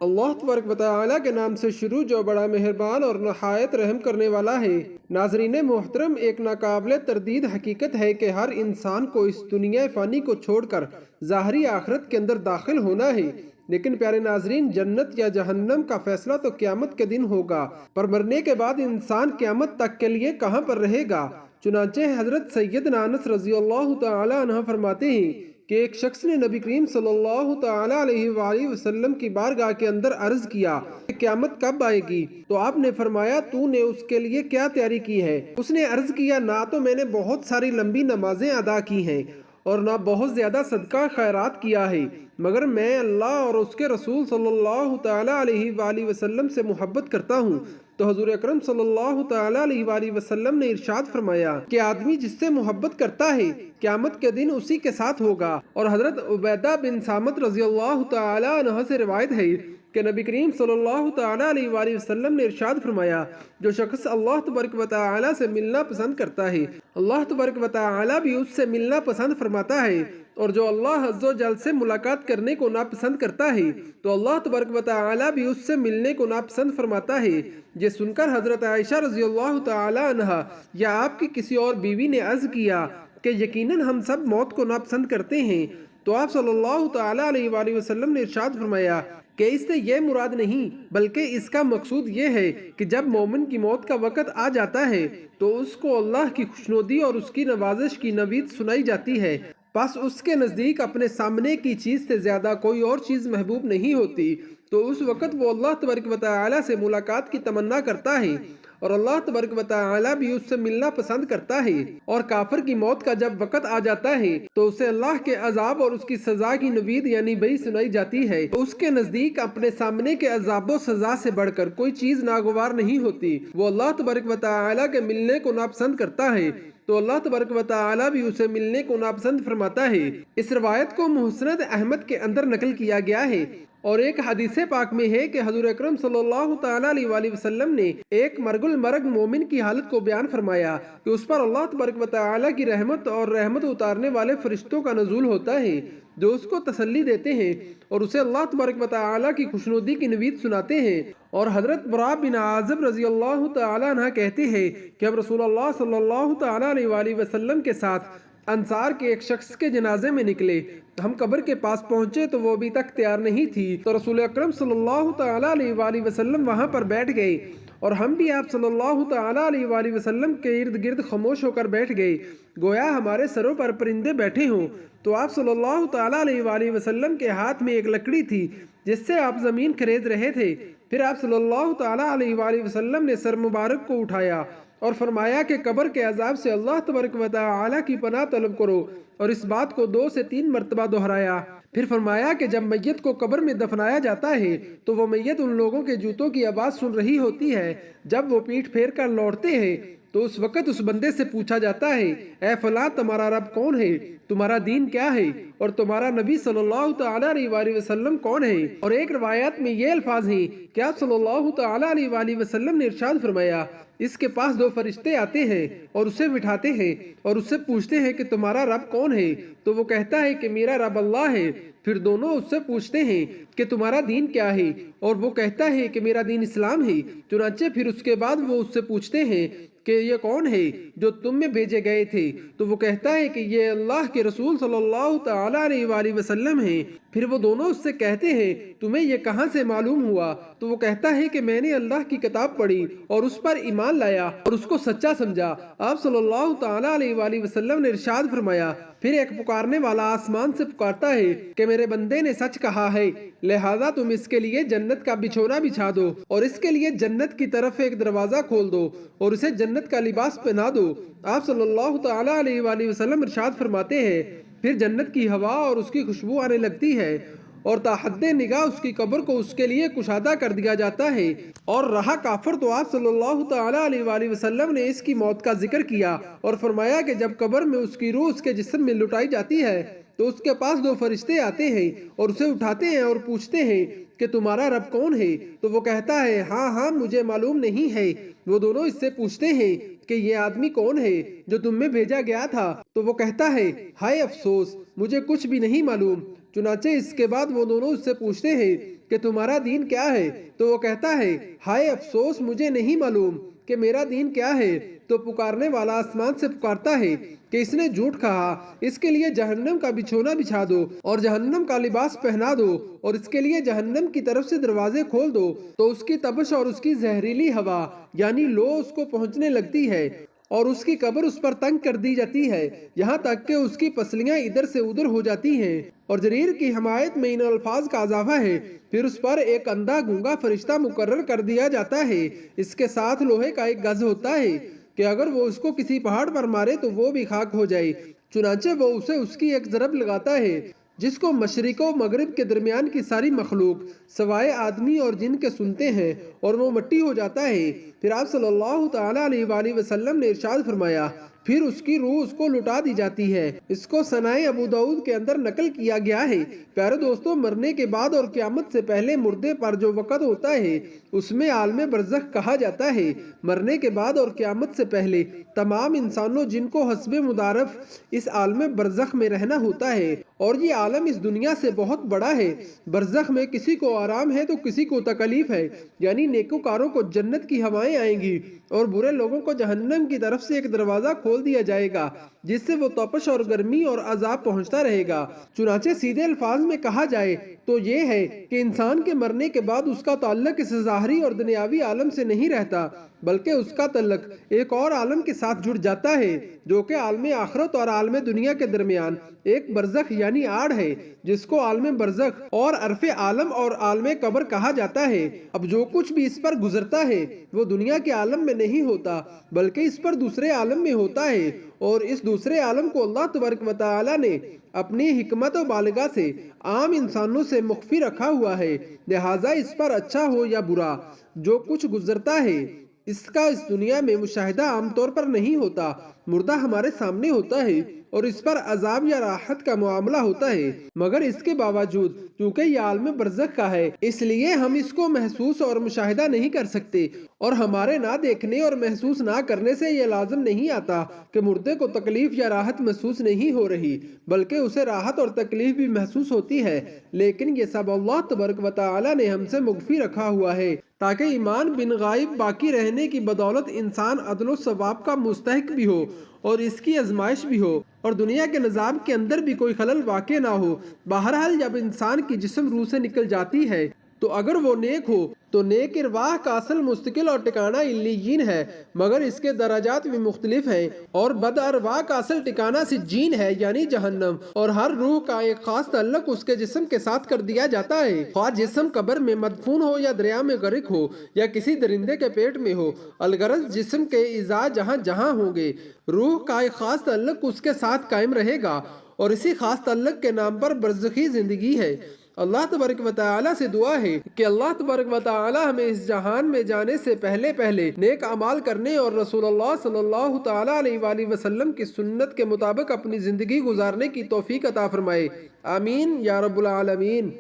اللہ تبارک و تعالی کے نام سے شروع جو بڑا مہربان اور نہایت رحم کرنے والا ہے۔ ناظرین محترم، ایک ناقابل تردید حقیقت ہے کہ ہر انسان کو اس دنیا فانی کو چھوڑ کر ظاہری آخرت کے اندر داخل ہونا ہے، لیکن پیارے ناظرین، جنت یا جہنم کا فیصلہ تو قیامت کے دن ہوگا، پر مرنے کے بعد انسان قیامت تک کے لیے کہاں پر رہے گا؟ چنانچہ حضرت سیدنا انس رضی اللہ تعالی عنہ فرماتے ہیں کہ ایک شخص نے نبی کریم صلی اللہ تعالی علیہ وآلہ وسلم کی بارگاہ کے اندر عرض کیا کہ قیامت کب آئے گی؟ تو آپ نے فرمایا، تو نے اس کے لیے کیا تیاری کی ہے؟ اس نے عرض کیا، نہ تو میں نے بہت ساری لمبی نمازیں ادا کی ہیں اور نہ بہت زیادہ صدقہ خیرات کیا ہے، مگر میں اللہ اور اس کے رسول صلی اللہ تعالی علیہ وآلہ وسلم سے محبت کرتا ہوں۔ تو حضور اکرم صلی اللہ تعالی علیہ وآلہ وسلم نے ارشاد فرمایا کہ آدمی جس سے محبت کرتا ہے قیامت کے دن اسی کے ساتھ ہوگا۔ اور حضرت عبیدہ بن صامت رضی اللہ تعالی عنہ سے روایت ہے کہ نبی کریم صلی اللہ تعالی علیہ وآلہ وسلم نے ارشاد فرمایا، جو شخص اللہ تبارک و تعالی سے ملنا پسند کرتا ہے، اللہ تبارک و تعالی بھی اس سے ملنا پسند فرماتا ہے، اور جو اللہ عز و جل سے ملاقات کرنے کو ناپسند کرتا ہے تو اللہ تبارک و تعالی بھی اس سے ملنے کو ناپسند فرماتا ہے۔ یہ سن کر حضرت عائشہ رضی اللہ تعالی عنہ یا آپ کی کسی اور بیوی نے عرض کیا کہ یقیناً ہم سب موت کو ناپسند کرتے ہیں، تو آپ صلی اللہ تعالی علیہ وآلہ وسلم نے ارشاد فرمایا کہ اس سے یہ مراد نہیں، بلکہ اس کا مقصود یہ ہے کہ جب مومن کی موت کا وقت آ جاتا ہے تو اس کو اللہ کی خوشنودی اور اس کی نوازش کی نوید سنائی جاتی ہے، بس اس کے نزدیک اپنے سامنے کی چیز سے زیادہ کوئی اور چیز محبوب نہیں ہوتی، تو اس وقت وہ اللہ تبارک و تعالی سے ملاقات کی تمنا کرتا ہے اور اللہ تبارک و تعالی بھی اس سے ملنا پسند کرتا ہے۔ اور کافر کی موت کا جب وقت آ جاتا ہے تو اسے اللہ کے عذاب اور اس کی سزا کی نوید یعنی بئی سنائی جاتی ہے، اس کے نزدیک اپنے سامنے کے عذاب و سزا سے بڑھ کر کوئی چیز ناگوار نہیں ہوتی، وہ اللہ تبارک و تعالی کے ملنے کو ناپسند کرتا ہے تو اللہ تبارک و تعالی بھی اسے ملنے کو ناپسند فرماتا ہے۔ اس روایت کو مسند احمد کے اندر نقل کیا گیا ہے، اور ایک حدیث پاک میں ہے کہ حضور اکرم صلی اللہ تعالی علیہ وآلہ وسلم نے ایک مرگ المرگ مومن کی حالت کو بیان فرمایا کہ اس پر اللہ تبارک و تعالی کی رحمت اور رحمت اتارنے والے فرشتوں کا نزول ہوتا ہے جو اس کو تسلی دیتے ہیں اور اسے اللہ تبارک و تعالی کی خوشنودی کی نوید سناتے ہیں۔ اور حضرت براء بن عازب رضی اللہ تعالی عنہ کہتے ہیں کہ ہم رسول اللہ صلی اللہ تعالی علیہ وآلہ وسلم کے ساتھ انصار کے ایک شخص کے جنازے میں نکلے، ہم قبر کے پاس پہنچے تو وہ ابھی تک تیار نہیں تھی، تو رسول اکرم صلی اللہ تعالی علیہ وآلہ وسلم وہاں پر بیٹھ گئے اور ہم بھی آپ صلی اللہ تعالی علیہ وآلہ وسلم کے ارد گرد خاموش ہو کر بیٹھ گئے، گویا ہمارے سروں پر پرندے بیٹھے ہوں۔ تو آپ صلی اللہ تعالی علیہ وآلہ وسلم کے ہاتھ میں ایک لکڑی تھی جس سے آپ زمین کھرید رہے تھے، پھر آپ صلی اللہ تعالی علیہ وآلہ وسلم نے سر مبارک کو اٹھایا اور فرمایا کہ قبر کے عذاب سے اللہ تبارک و تعالی کی پناہ طلب کرو، اور اس بات کو 2 سے 3 مرتبہ دہرایا۔ پھر فرمایا کہ جب میت کو قبر میں دفنایا جاتا ہے تو وہ میت ان لوگوں کے جوتوں کی آواز سن رہی ہوتی ہے، جب وہ پیٹھ پھیر کر لوٹتے ہیں تو اس وقت اس بندے سے پوچھا جاتا ہے، اے فلاں تمہارا رب کون ہے، تمہارا دین کیا ہے، اور تمہارا نبی صلی اللہ تعالی علیہ وآلہ وسلم کون ہے؟ اور ایک روایت میں یہ الفاظ ہیں کہ آپ صلی اللہ تعالی علیہ وآلہ وسلم نے ارشاد فرمایا، اس کے پاس 2 فرشتے آتے ہیں اور اسے بٹھاتے ہیں اور اس سے پوچھتے ہیں کہ تمہارا رب کون ہے؟ تو وہ کہتا ہے کہ میرا رب اللہ ہے۔ پھر دونوں اس سے پوچھتے ہیں کہ تمہارا دین کیا ہے؟ اور وہ کہتا ہے کہ میرا دین اسلام ہے۔ چنانچہ پھر اس کے بعد وہ اس سے پوچھتے ہیں کہ یہ کون ہے جو تم میں بھیجے گئے تھے؟ تو وہ کہتا ہے کہ یہ اللہ کے رسول صلی اللہ تعالی علیہ وآلہ وسلم ہیں۔ پھر وہ دونوں اس سے کہتے ہیں تمہیں یہ کہاں سے معلوم ہوا؟ تو وہ کہتا ہے کہ میں نے اللہ کی کتاب پڑھی اور اس پر ایمان لایا اور اس کو سچا سمجھا۔ آپ صلی اللہ تعالی علیہ وآلہ وسلم نے ارشاد فرمایا، پھر ایک پکارنے والا آسمان سے پکارتا ہے کہ میرے بندے نے سچ کہا ہے، لہذا تم اس کے لیے جنت کا بچھونا بچھا دو اور اس کے لیے جنت کی طرف ایک دروازہ کھول دو اور اسے جنت کا لباس پہنا دو۔ آپ صلی اللہ تعالی علیہ وآلہ وسلم ارشاد فرماتے ہیں، پھر جنت کی ہوا اور اس کی خوشبو آنے لگتی ہے اور تا حد نگاہ اس کی قبر کو اس کے لیے کشادہ کر دیا جاتا ہے۔ اور رہا کافر تو آپ صلی اللہ تعالی علیہ وآلہ وسلم نے اس کی موت کا ذکر کیا اور فرمایا کہ جب قبر میں اس کی روح اس کے جسم میں لٹائی جاتی ہے تو اس کے پاس 2 فرشتے آتے ہیں اور اسے اٹھاتے ہیں اور پوچھتے ہیں کہ تمہارا رب کون ہے؟ تو وہ کہتا ہے ہاں ہاں مجھے معلوم نہیں ہے۔ وہ دونوں اس سے پوچھتے ہیں کہ یہ آدمی کون ہے جو تم میں بھیجا گیا تھا؟ تو وہ کہتا ہے ہائے افسوس، مجھے کچھ بھی نہیں معلوم۔ چنانچہ اس کے بعد وہ دونوں اس سے پوچھتے ہیں کہ تمہارا دین کیا ہے؟ تو وہ کہتا ہے ہائے افسوس مجھے نہیں معلوم کہ میرا دین کیا ہے۔ تو پکارنے والا آسمان سے پکارتا ہے کہ اس نے جھوٹ کہا، اس کے لیے جہنم کا بچھونا بچھا دو اور جہنم کا لباس پہنا دو اور اس کے لیے جہنم کی طرف سے دروازے کھول دو، تو اس کی تپش اور اس کی زہریلی ہوا یعنی لو اس کو پہنچنے لگتی ہے اور اس کی قبر اس پر تنگ کر دی جاتی ہے، یہاں تک کہ اس کی پسلیاں ادھر سے ادھر ہو جاتی ہیں۔ اور جریر کی حمایت میں ان الفاظ کا اضافہ ہے، پھر اس پر ایک اندھا گونگا فرشتہ مقرر کر دیا جاتا ہے، اس کے ساتھ لوہے کا ایک گز ہوتا ہے کہ اگر وہ اس کو کسی پہاڑ پر مارے تو وہ بھی خاک ہو جائے، چنانچہ وہ اسے اس کی ایک ضرب لگاتا ہے جس کو مشرق و مغرب کے درمیان کی ساری مخلوق سوائے آدمی اور جن کے سنتے ہیں، اور وہ مٹی ہو جاتا ہے۔ پھر آپ صلی اللہ تعالیٰ علیہ وآلہ وسلم نے ارشاد فرمایا، پھر اس کی روح اس کو لٹا دی جاتی ہے۔ اس کو سنائے ابو داؤد کے اندر نقل کیا گیا ہے۔ پیارے دوستوں، مرنے کے بعد اور قیامت سے پہلے مردے پر جو وقت ہوتا ہے اس میں عالم برزخ کہا جاتا ہے۔ مرنے کے بعد اور قیامت سے پہلے تمام انسانوں جن کو حسب مدارف اس عالم برزخ میں رہنا ہوتا ہے، اور یہ عالم اس دنیا سے بہت بڑا ہے۔ برزخ میں کسی کو آرام ہے تو کسی کو تکلیف ہے، یعنی نیکوکاروں کو جنت کی ہوائیں آئیں گی اور برے لوگوں کو جہنم کی طرف سے ایک دروازہ کھول دیا جائے گا جس سے وہ تپش اور گرمی اور عذاب پہنچتا رہے گا۔ چنانچہ سیدھے الفاظ میں کہا جائے تو یہ ہے کہ انسان کے مرنے کے بعد اس کا تعلق اس ظاہری اور دنیاوی عالم سے نہیں رہتا، بلکہ اس کا تعلق ایک اور عالم کے ساتھ جڑ جاتا ہے جو کہ عالم آخرت اور عالم دنیا کے درمیان ایک برزخ یعنی آڑ ہے، جس کو عالم برزخ اور عرف عالم اور عالم قبر کہا جاتا ہے۔ اب جو کچھ بھی اس پر گزرتا ہے وہ دنیا کے عالم میں نہیں ہوتا بلکہ اس پر دوسرے عالم میں ہوتا ہے، اور اس دوسرے عالم کو اللہ تبارک و تعالی نے اپنی حکمت و بالغہ سے عام انسانوں سے مخفی رکھا ہوا ہے، لہٰذا اس پر اچھا ہو یا برا جو کچھ گزرتا ہے اس کا اس دنیا میں مشاہدہ عام طور پر نہیں ہوتا۔ مردہ ہمارے سامنے ہوتا ہے اور اس پر عذاب یا راحت کا معاملہ ہوتا ہے، مگر اس کے باوجود چونکہ یہ عالم برزخ کا ہے اس لیے ہم اس کو محسوس اور مشاہدہ نہیں کر سکتے، اور ہمارے نہ دیکھنے اور محسوس نہ کرنے سے یہ لازم نہیں آتا کہ مردے کو تکلیف یا راحت محسوس نہیں ہو رہی، بلکہ اسے راحت اور تکلیف بھی محسوس ہوتی ہے، لیکن یہ سب اللہ تبارک و تعالی نے ہم سے مخفی رکھا ہوا ہے تاکہ ایمان بن غائب باقی رہنے کی بدولت انسان عدل و ثواب کا مستحق بھی ہو اور اس کی آزمائش بھی ہو اور دنیا کے نظام کے اندر بھی کوئی خلل واقع نہ ہو۔ بہرحال جب انسان کی جسم روح سے نکل جاتی ہے تو اگر وہ نیک ہو تو نیک ارواح کا اصل مستقل اور ٹکانہ علیین ہے، مگر اس کے درجات بھی مختلف ہیں، اور بد ارواح کا اصل ٹکانہ سجین ہے یعنی جہنم، اور ہر روح کا ایک خاص تعلق اس کے جسم کے ساتھ کر دیا جاتا ہے، خواہ جسم قبر میں مدفون ہو یا دریا میں غرق ہو یا کسی درندے کے پیٹ میں ہو، الغرض جسم کے اعضاء جہاں جہاں ہوں گے روح کا ایک خاص تعلق اس کے ساتھ قائم رہے گا، اور اسی خاص تعلق کے نام پر برزخی زندگی ہے۔ اللہ تبارک و تعالی سے دعا ہے کہ اللہ تبارک و تعالی ہمیں اس جہان میں جانے سے پہلے نیک اعمال کرنے اور رسول اللہ صلی اللہ تعالی علیہ وآلہ وسلم کی سنت کے مطابق اپنی زندگی گزارنے کی توفیق عطا فرمائے، آمین یا رب العالمین۔